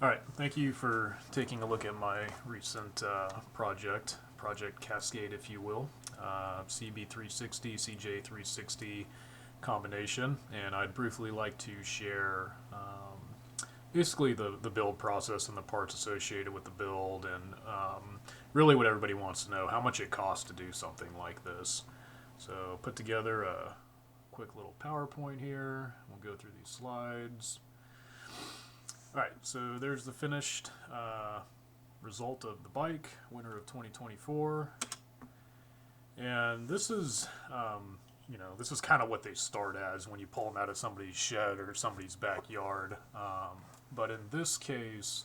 All right, thank you for taking a look at my recent Project Cascade, if you will, CB360, CJ360 combination, and I'd briefly like to share basically the build process and the parts associated with the build, and really what everybody wants to know, how much it costs to do something like this. So put together a quick little PowerPoint here. We'll go through these slides. All right, so there's the finished result of the bike, winter of 2024, and this is, this is kind of what they start as when you pull them out of somebody's shed or somebody's backyard. But in this case,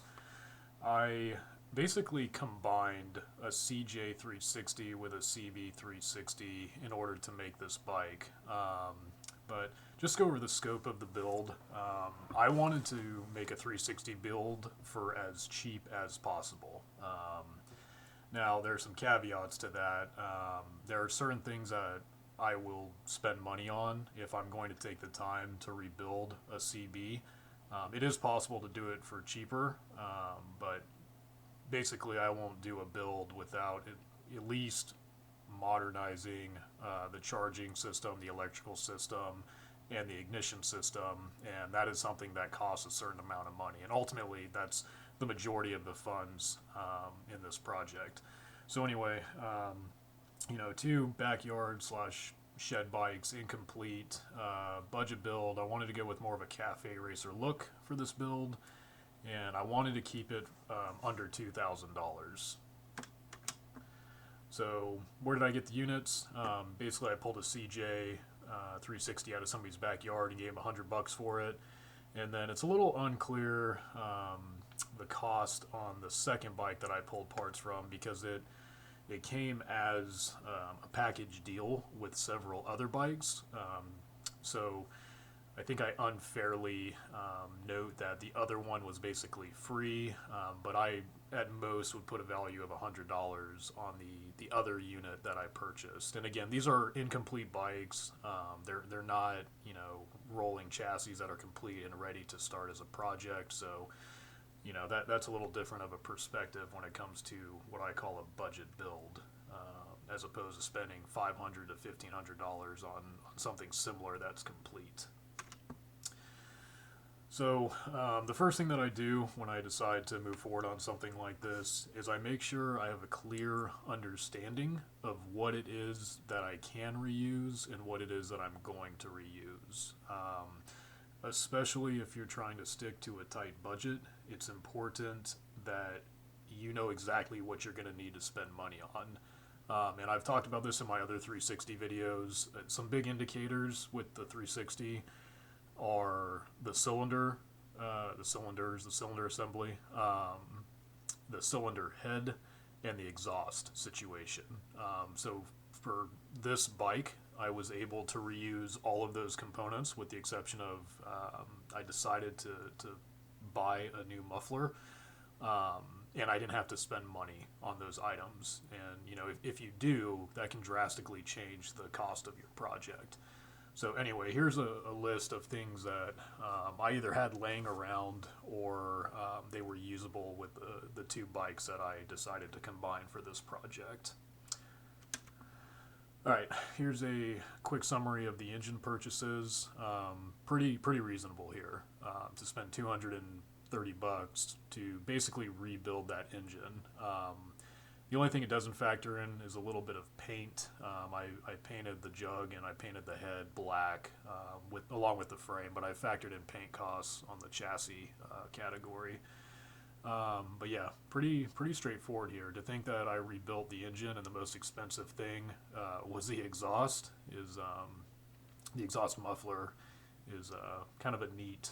I basically combined a CJ360 with a CB360 in order to make this bike. But just go over the scope of the build. I wanted to make a 360 build for as cheap as possible. Now, there are some caveats to that. There are certain things that I will spend money on if I'm going to take the time to rebuild a CB. It is possible to do it for cheaper, but basically I won't do a build without at least modernizing the charging system, the electrical system, and the ignition system, and that is something that costs a certain amount of money. And ultimately, that's the majority of the funds in this project. So anyway, two backyard slash shed bikes, incomplete budget build. I wanted to go with more of a cafe racer look for this build, and I wanted to keep it under $2,000. So where did I get the units? Basically, I pulled a CJ 360 out of somebody's backyard and gave him $100 for it. And then it's a little unclear the cost on the second bike that I pulled parts from, because it came as a package deal with several other bikes. So I think I unfairly note that the other one was basically free, but I at most would put a value of $100 on the other unit that I purchased. And again, these are incomplete bikes. They're not rolling chassis that are complete and ready to start as a project. So that's a little different of a perspective when it comes to what I call a budget build, as opposed to spending $500 to $1,500 on something similar that's complete. So the first thing that I do when I decide to move forward on something like this is I make sure I have a clear understanding of what it is that I can reuse and what it is that I'm going to reuse. Especially if you're trying to stick to a tight budget, it's important that you know exactly what you're going to need to spend money on. And I've talked about this in my other 360 videos. Some big indicators with the 360 are the cylinder, the cylinders, the cylinder assembly, the cylinder head, and the exhaust situation. So for this bike, I was able to reuse all of those components with the exception of I decided to buy a new muffler, and I didn't have to spend money on those items. And if you do, that can drastically change the cost of your project. So anyway, here's a list of things that I either had laying around or they were usable with the two bikes that I decided to combine for this project. All right, here's a quick summary of the engine purchases. Pretty reasonable here to spend $230 to basically rebuild that engine. The only thing it doesn't factor in is a little bit of paint. I painted the jug and I painted the head black along with the frame, but I factored in paint costs on the chassis category. But yeah, pretty straightforward here. To think that I rebuilt the engine and the most expensive thing was the exhaust is the exhaust muffler is kind of a neat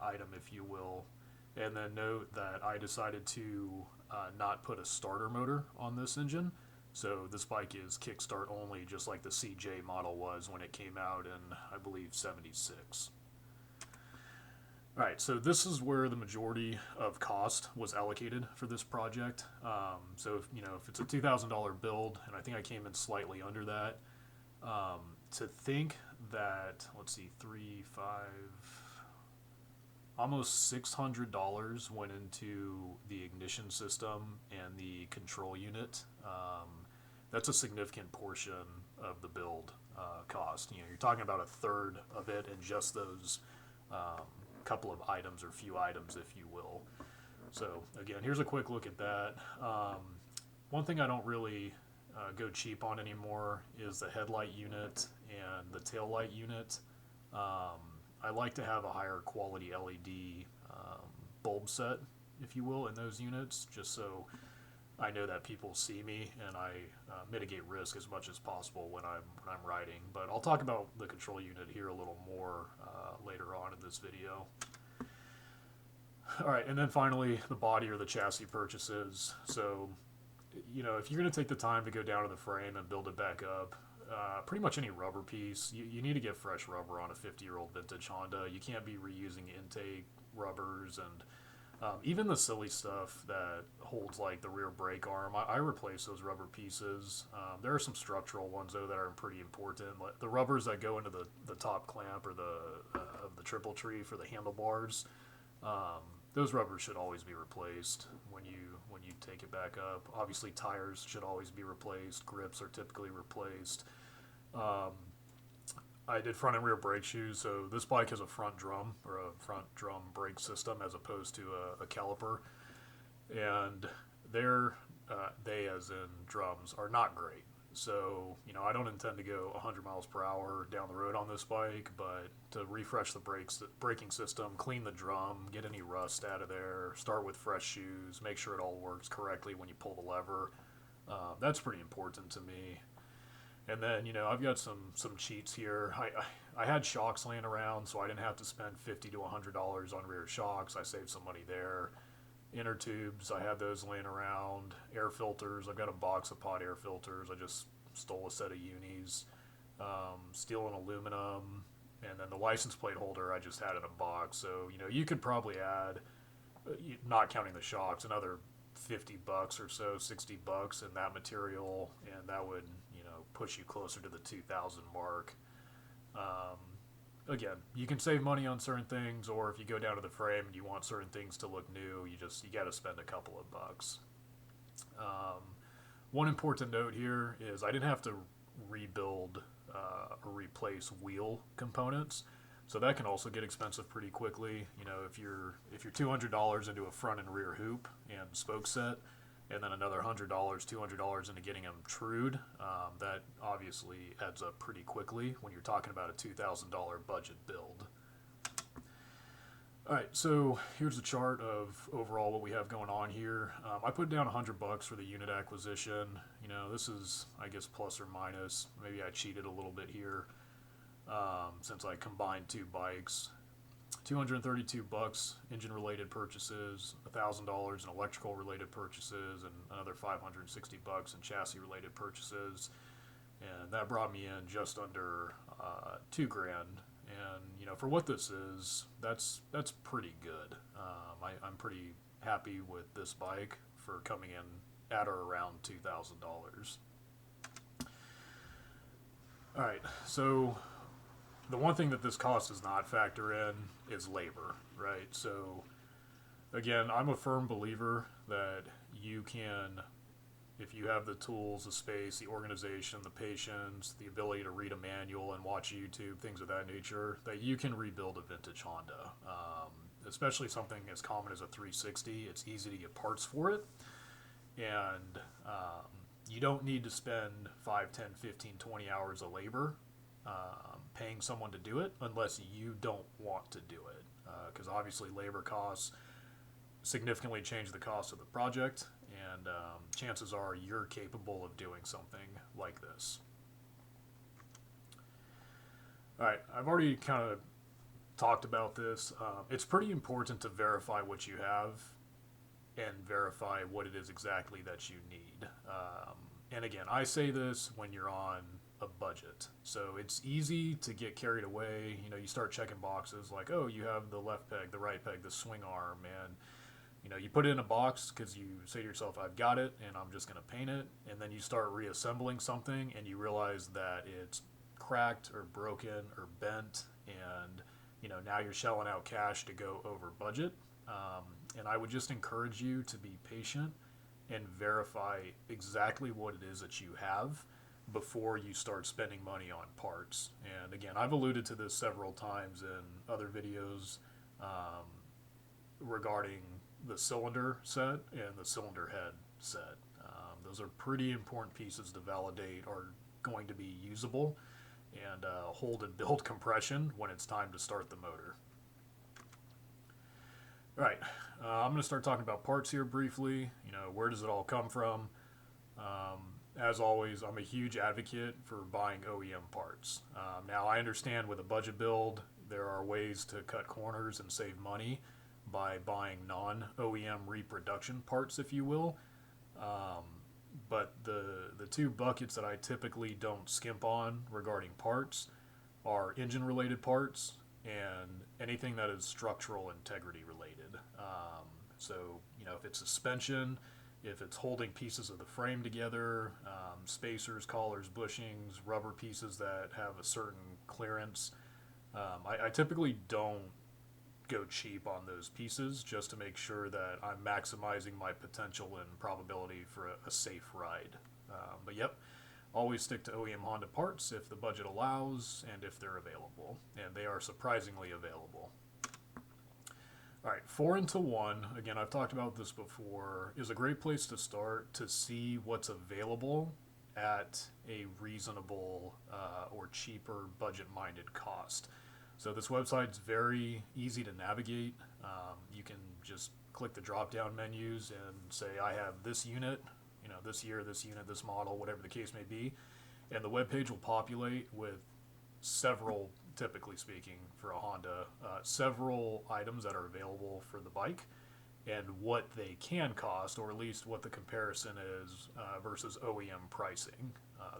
item, if you will. And then note that I decided to not put a starter motor on this engine. So this bike is kickstart only, just like the CJ model was when it came out in, I believe, '76. All right, so this is where the majority of cost was allocated for this project. So if it's a $2,000 build, and I think I came in slightly under that, to think that, let's see, 3, 5, almost $600 went into the ignition system and the control unit. That's a significant portion of the build cost. You know, you're talking about a third of it in just those couple of items or few items, if you will. So again, here's a quick look at that. One thing I don't really go cheap on anymore is the headlight unit and the tail light unit. I like to have a higher quality LED bulb set, if you will, in those units, just so I know that people see me and I mitigate risk as much as possible when I'm riding. But I'll talk about the control unit here a little more later on in this video. All right, and then finally, the body or the chassis purchases. So, you know, if you're going to take the time to go down to the frame and build it back up, pretty much any rubber piece, you need to get fresh rubber on a 50-year-old vintage Honda. You can't be reusing intake rubbers and even the silly stuff that holds like the rear brake arm. I replace those rubber pieces. There are some structural ones though that are pretty important. Like the rubbers that go into the top clamp or of the triple tree for the handlebars. Those rubbers should always be replaced when you take it back up. Obviously, tires should always be replaced. Grips are typically replaced. I did front and rear brake shoes, so this bike has a front drum or a front drum brake system as opposed to a caliper, and they as in drums are not great. So, you know, I don't intend to go 100 miles per hour down the road on this bike, but to refresh the braking system, clean the drum, get any rust out of there, start with fresh shoes, make sure it all works correctly when you pull the lever. That's pretty important to me. And then, you know, I've got some cheats here. I had shocks laying around, so I didn't have to spend $50 to $100 on rear shocks. I saved some money there. Inner tubes, I had those laying around. Air filters, I've got a box of pod air filters. I just stole a set of unis. Steel and aluminum. And then the license plate holder I just had in a box. So, you know, you could probably add, not counting the shocks, another $50 or so, $60 in that material. And that would, you know, push you closer to the 2,000 mark. Again, you can save money on certain things, or if you go down to the frame and you want certain things to look new, you got to spend a couple of bucks. One important note here is I didn't have to rebuild or replace wheel components, so that can also get expensive pretty quickly. You know, if you're $200 into a front and rear hoop and spoke set, and then another $100, $200 into getting them trued, that obviously adds up pretty quickly when you're talking about a $2,000 budget build. All right, so here's a chart of overall what we have going on here. I put down $100 for the unit acquisition. You know, this is, I guess, plus or minus. Maybe I cheated a little bit here since I combined two bikes. $232 engine-related purchases, $1,000 in electrical-related purchases, and another $560 in chassis-related purchases, and that brought me in just under $2,000. And you know, for what this is, that's pretty good. I'm pretty happy with this bike for coming in at or around $2,000. All right, so the one thing that this cost does not factor in is labor, right? So again, I'm a firm believer that you can, if you have the tools, the space, the organization, the patience, the ability to read a manual and watch YouTube, things of that nature, that you can rebuild a vintage Honda. Especially something as common as a 360, it's easy to get parts for it. And you don't need to spend 5, 10, 15, 20 hours of labor paying someone to do it unless you don't want to do it, because obviously labor costs significantly change the cost of the project, and chances are you're capable of doing something like this. Alright, I've already kind of talked about this. It's pretty important to verify what you have and verify what it is exactly that you need. And again, I say this when you're on a budget. So it's easy to get carried away. You know, you start checking boxes like, oh, you have the left peg, the right peg, the swing arm, and you know, you put it in a box because you say to yourself, I've got it and I'm just going to paint it. And then you start reassembling something and you realize that it's cracked or broken or bent, and now you're shelling out cash to go over budget. And I would just encourage you to be patient and verify exactly what it is that you have before you start spending money on parts. And again, I've alluded to this several times in other videos regarding the cylinder set and the cylinder head set. Those are pretty important pieces to validate are going to be usable and hold and build compression when it's time to start the motor. All right, I'm going to start talking about parts here briefly. Where does it all come from? As always, I'm a huge advocate for buying OEM parts. Now, I understand with a budget build, there are ways to cut corners and save money by buying non-OEM reproduction parts, if you will. But the two buckets that I typically don't skimp on regarding parts are engine-related parts and anything that is structural integrity related. So, if it's suspension, if it's holding pieces of the frame together, spacers, collars, bushings, rubber pieces that have a certain clearance, I typically don't go cheap on those pieces just to make sure that I'm maximizing my potential and probability for a safe ride. But yep, always stick to OEM Honda parts if the budget allows and if they're available, and they are surprisingly available. All right, 4-into-1, again, I've talked about this before, is a great place to start to see what's available at a reasonable or cheaper budget-minded cost. So this website's very easy to navigate. You can just click the drop-down menus and say, I have this unit, this year, this unit, this model, whatever the case may be, and the webpage will populate with several, typically speaking, for a Honda, several items that are available for the bike and what they can cost, or at least what the comparison is versus OEM pricing.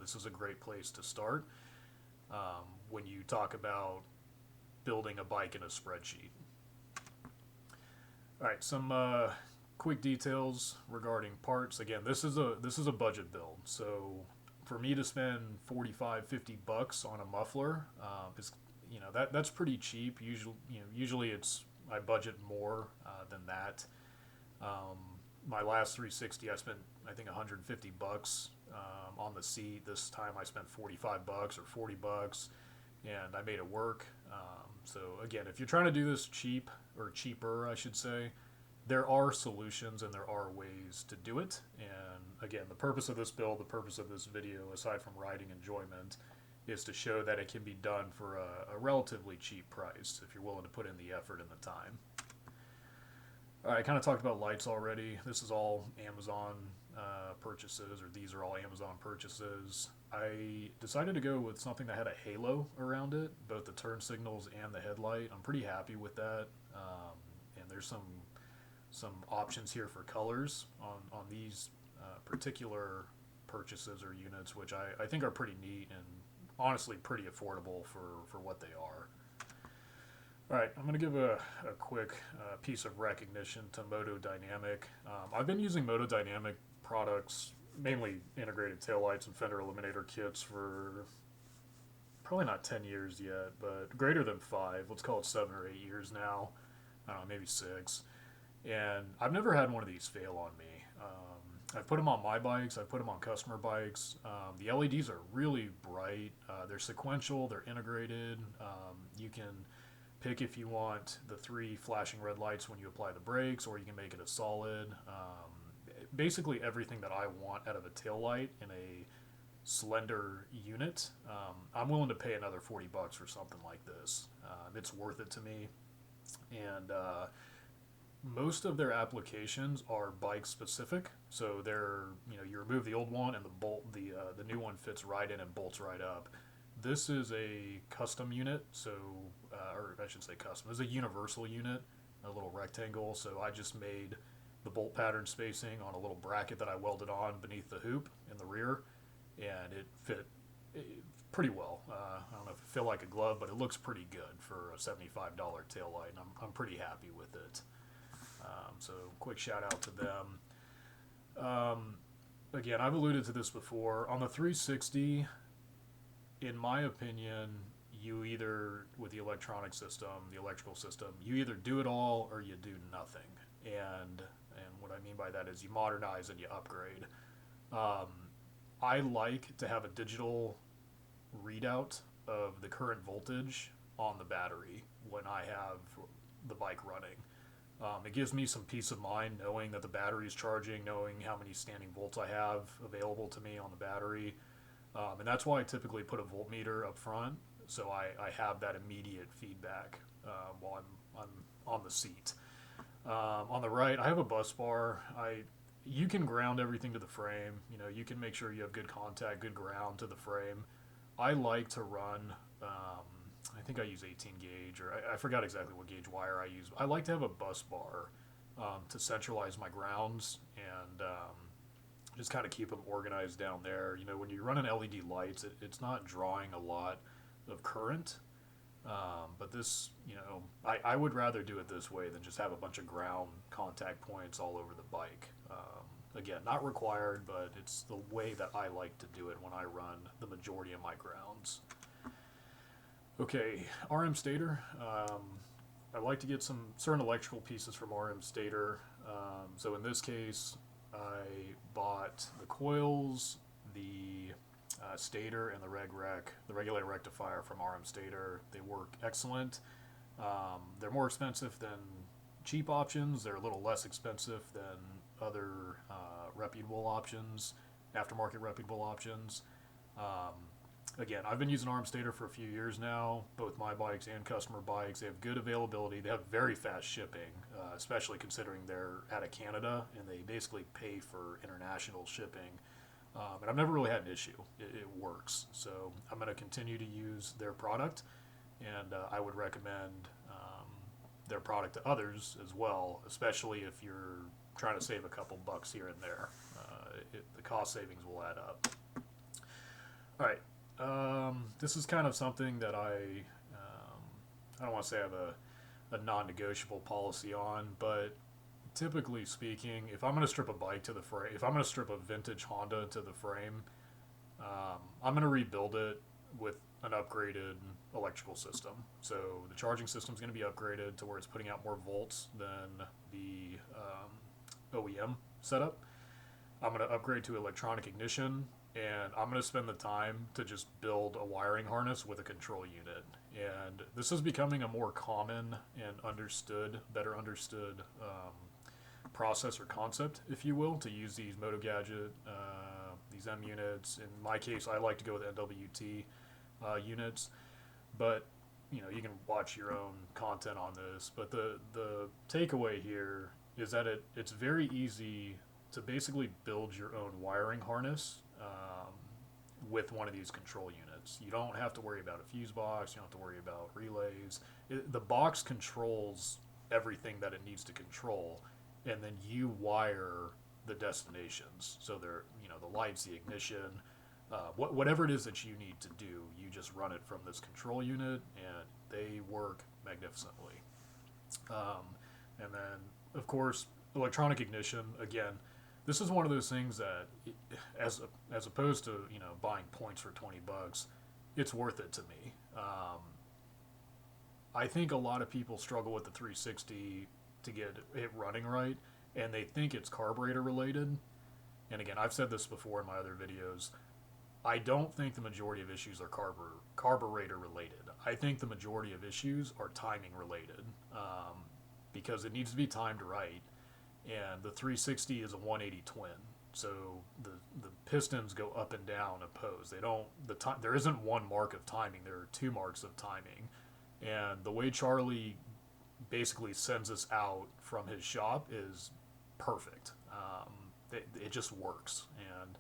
This is a great place to start when you talk about building a bike in a spreadsheet. All right, some quick details regarding parts. Again, this is a budget build, so for me to spend 45, 50 bucks on a muffler is that's pretty cheap. Usually it's I budget more than that. My last 360, I spent I think 150 bucks on the seat. This time I spent 45 bucks or 40 bucks, and I made it work. So again, if you're trying to do this cheap or cheaper, I should say, there are solutions and there are ways to do it. And again, the purpose of this build, the purpose of this video, aside from riding enjoyment, is to show that it can be done for a relatively cheap price if you're willing to put in the effort and the time. All right, I kind of talked about lights already. This is all Amazon purchases, or these are all Amazon purchases. I decided to go with something that had a halo around it, both the turn signals and the headlight. I'm pretty happy with that. And there's some options here for colors on these particular purchases or units, which I think are pretty neat and honestly pretty affordable for what they are. All right, I'm going to give a quick piece of recognition to Moto Dynamic. I've been using Moto Dynamic products, mainly integrated taillights and fender eliminator kits, for probably not 10 years yet, but greater than 5. Let's call it 7 or 8 years now. I don't know, maybe 6. And I've never had one of these fail on me. I've put them on my bikes. I've put them on customer bikes. The LEDs are really bright. They're sequential. They're integrated. You can pick if you want the 3 flashing red lights when you apply the brakes, or you can make it a solid. Basically everything that I want out of a taillight in a slender unit. I'm willing to pay another 40 bucks for something like this. It's worth it to me. And most of their applications are bike specific, so they're you remove the old one and the new one fits right in and bolts right up. This is a custom unit, so or I should say custom. It's a universal unit, a little rectangle. So I just made the bolt pattern spacing on a little bracket that I welded on beneath the hoop in the rear, and it fit pretty well. I don't know if it feel like a glove, but it looks pretty good for a $75 taillight, and I'm pretty happy with it. So quick shout out to them. Again, I've alluded to this before. On the 360, in my opinion, you either, with the electronic system, the electrical system, you either do it all or you do nothing. And what I mean by that is you modernize and you upgrade. Um, I like to have a digital readout of the current voltage on the battery when I have the bike running. It gives me some peace of mind knowing that the battery is charging, knowing how many standing volts I have available to me on the battery. And that's why I typically put a voltmeter up front, so I have that immediate feedback while I'm on the seat. On the right, I have a bus bar. You can ground everything to the frame. You know, you can make sure you have good contact, good ground to the frame. I like to run, I think I use 18 gauge, or I forgot exactly what gauge wire I use. I like to have a bus bar to centralize my grounds and just kind of keep them organized down there. You know, when you run an LED lights, it's not drawing a lot of current. But this, you know, I would rather do it this way than just have a bunch of ground contact points all over the bike. Again, not required, but it's the way that I like to do it when I run the majority of my grounds. Okay, RM stator. I like to get some certain electrical pieces from RM stator. So in this case, I bought the coils, the stator, and the regulator rectifier from RM stator. They work excellent. They're more expensive than cheap options. They're a little less expensive than other reputable options, aftermarket reputable options. Again, I've been using RM stator for a few years now, both my bikes and customer bikes. They have good availability. They have very fast shipping, especially considering they're out of Canada, and they basically pay for international shipping. And I've never really had an issue. It works. So I'm going to continue to use their product, and I would recommend their product to others as well, especially if you're trying to save a couple bucks here and there. The cost savings will add up. All right. This is kind of something that I don't want to say I have a non-negotiable policy on, but typically speaking, if I'm going to strip a bike to the frame, if I'm going to strip a vintage Honda to the frame, I'm going to rebuild it with an upgraded electrical system. So the charging system is going to be upgraded to where it's putting out more volts than the OEM setup. I'm going to upgrade to electronic ignition, and I'm going to spend the time to just build a wiring harness with a control unit. And this is becoming a more common and better understood process or concept, if you will, to use these Moto Gadget, these M units. In my case, I like to go with NWT units, but you know, you can watch your own content on this. But the takeaway here is that it's very easy to basically build your own wiring harness with one of these control units. You don't have to worry about a fuse box. You don't have to worry about relays. The box controls everything that it needs to control, and then you wire the destinations. So they're, you know, the lights, the ignition, whatever it is that you need to do, you just run it from this control unit, and they work magnificently. And then, of course, electronic ignition, again, this is one of those things that, as opposed to, you know, buying points for 20 bucks, it's worth it to me. I think a lot of people struggle with the 360 to get it running right, and they think it's carburetor related. And again, I've said this before in my other videos. I don't think the majority of issues are carburetor related. I think the majority of issues are timing related, because it needs to be timed right. And the 360 is a 180 twin, so the pistons go up and down opposed. They don't there isn't one mark of timing. There are two marks of timing, and the way Charlie basically sends us out from his shop is perfect. It just works. And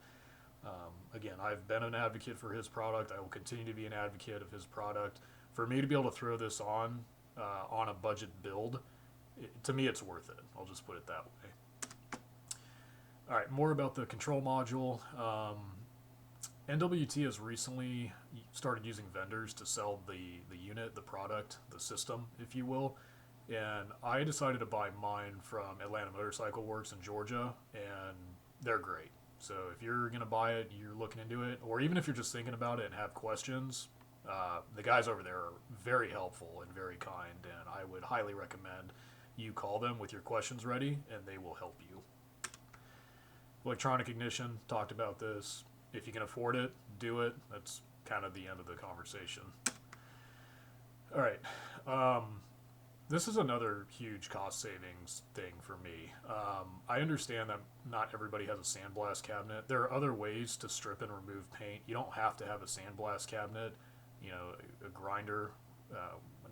again, I've been an advocate for his product. I will continue to be an advocate of his product. For me to be able to throw this on a budget build, to me, it's worth it. I'll just put it that way. All right, more about the control module. NWT has recently started using vendors to sell the unit, the product, the system, if you will. And I decided to buy mine from Atlanta Motorcycle Works in Georgia, and they're great. So if you're going to buy it, you're looking into it, or even if you're just thinking about it and have questions, The guys over there are very helpful and very kind, and I would highly recommend you call them with your questions ready, and they will help you. Electronic ignition, talked about this. If you can afford it, do it. That's kind of the end of the conversation. All right. This is another huge cost savings thing for me. I understand that not everybody has a sandblast cabinet. There are other ways to strip and remove paint. You don't have to have a sandblast cabinet. You know, a grinder,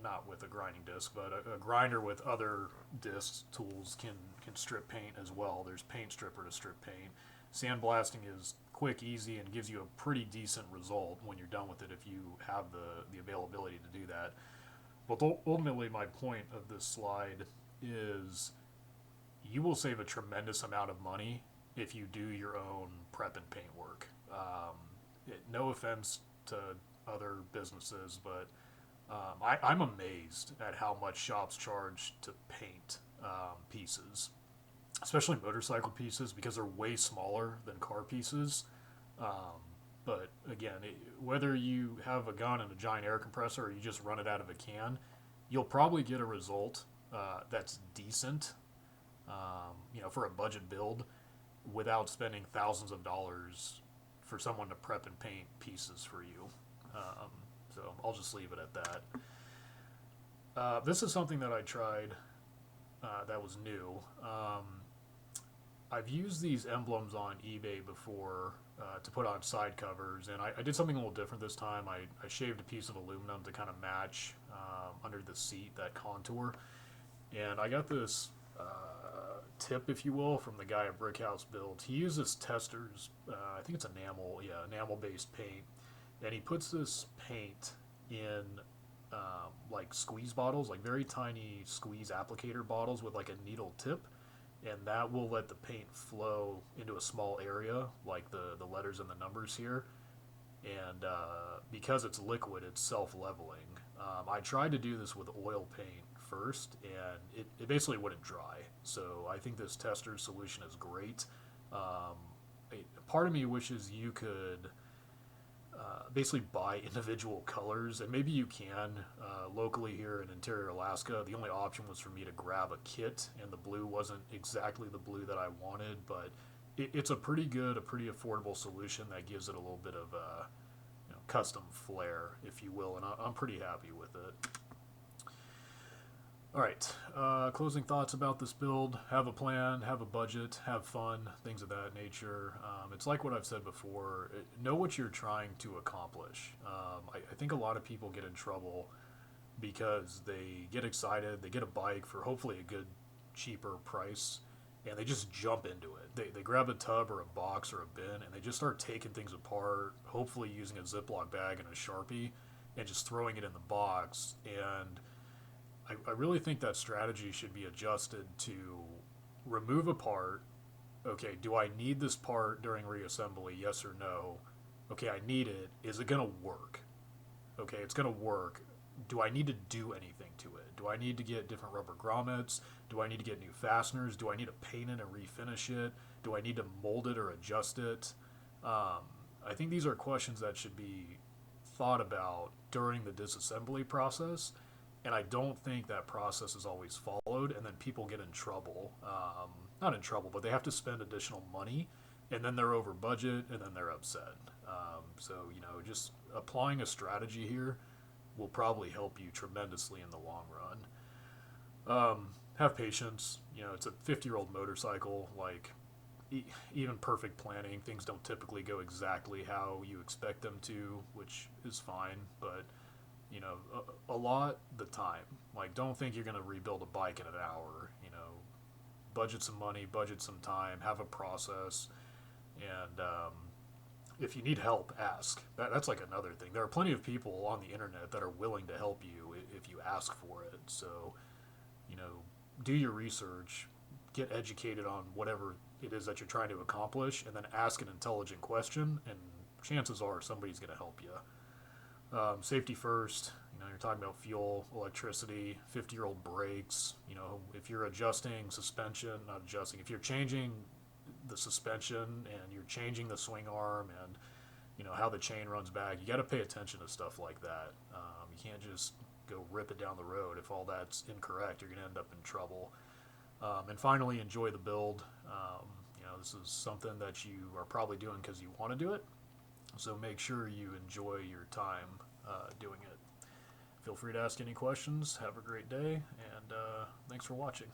not with a grinding disc, but a grinder with other discs tools can strip paint as well. There's paint stripper to strip paint. Sandblasting is quick, easy, and gives you a pretty decent result when you're done with it if you have the availability to do that. But ultimately, my point of this slide is you will save a tremendous amount of money if you do your own prep and paint work. No offense to other businesses, but I'm amazed at how much shops charge to paint pieces, especially motorcycle pieces, because they're way smaller than car pieces. But again, whether you have a gun and a giant air compressor or you just run it out of a can, you'll probably get a result that's decent, for a budget build without spending thousands of dollars for someone to prep and paint pieces for you. So I'll just leave it at that. This is something that I tried that was new. I've used these emblems on eBay before to put on side covers, and I did something a little different this time. I shaved a piece of aluminum to kind of match under the seat, that contour, and I got this tip, if you will, from the guy at Brickhouse Builds. He uses testers, I think it's enamel-based paint, and he puts this paint in like squeeze bottles, like very tiny squeeze applicator bottles with like a needle tip, and that will let the paint flow into a small area, like the letters and the numbers here. And because it's liquid, it's self-leveling. I tried to do this with oil paint first, and it basically wouldn't dry. So I think this tester solution is great. Part of me wishes you could basically buy individual colors, and maybe you can locally here in interior Alaska. The only option was for me to grab a kit, and the blue wasn't exactly the blue that I wanted, but it's a pretty good, a pretty affordable solution that gives it a little bit of custom flair, if you will, and I'm pretty happy with it. All right, closing thoughts about this build. Have a plan, have a budget, have fun, things of that nature. It's like what I've said before. Know what you're trying to accomplish. I think a lot of people get in trouble because they get excited, they get a bike for hopefully a good, cheaper price, and they just jump into it. They grab a tub or a box or a bin, and they just start taking things apart, hopefully using a Ziploc bag and a Sharpie, and just throwing it in the box. And I really think that strategy should be adjusted to remove a part. Okay, do I need this part during reassembly? Yes or no? Okay, I need it. Is it going to work? Okay, it's going to work. Do I need to do anything to it? Do I need to get different rubber grommets? Do I need to get new fasteners? Do I need to paint it and refinish it? Do I need to mold it or adjust it? I think these are questions that should be thought about during the disassembly process, and I don't think that process is always followed, and then people get in trouble. Not in trouble, but they have to spend additional money, and then they're over budget, and then they're upset. So, just applying a strategy here will probably help you tremendously in the long run. Have patience. It's a 50-year-old motorcycle. Like, even perfect planning, things don't typically go exactly how you expect them to, which is fine, but a lot the time. Like, don't think you're going to rebuild a bike in an hour. Budget some money, budget some time, have a process, and if you need help, ask. That's like another thing. There are plenty of people on the internet that are willing to help you if you ask for it. So, do your research, get educated on whatever it is that you're trying to accomplish, and then ask an intelligent question, and chances are somebody's going to help you. Safety first. You're talking about fuel, electricity, 50-year-old brakes. If you're adjusting suspension, not adjusting, if you're changing the suspension and you're changing the swing arm and how the chain runs back. You got to pay attention to stuff like that. You can't just go rip it down the road. If all that's incorrect, you're going to end up in trouble. And finally, enjoy the build. This is something that you are probably doing because you want to do it. So make sure you enjoy your time doing it. Feel free to ask any questions. Have a great day, and thanks for watching.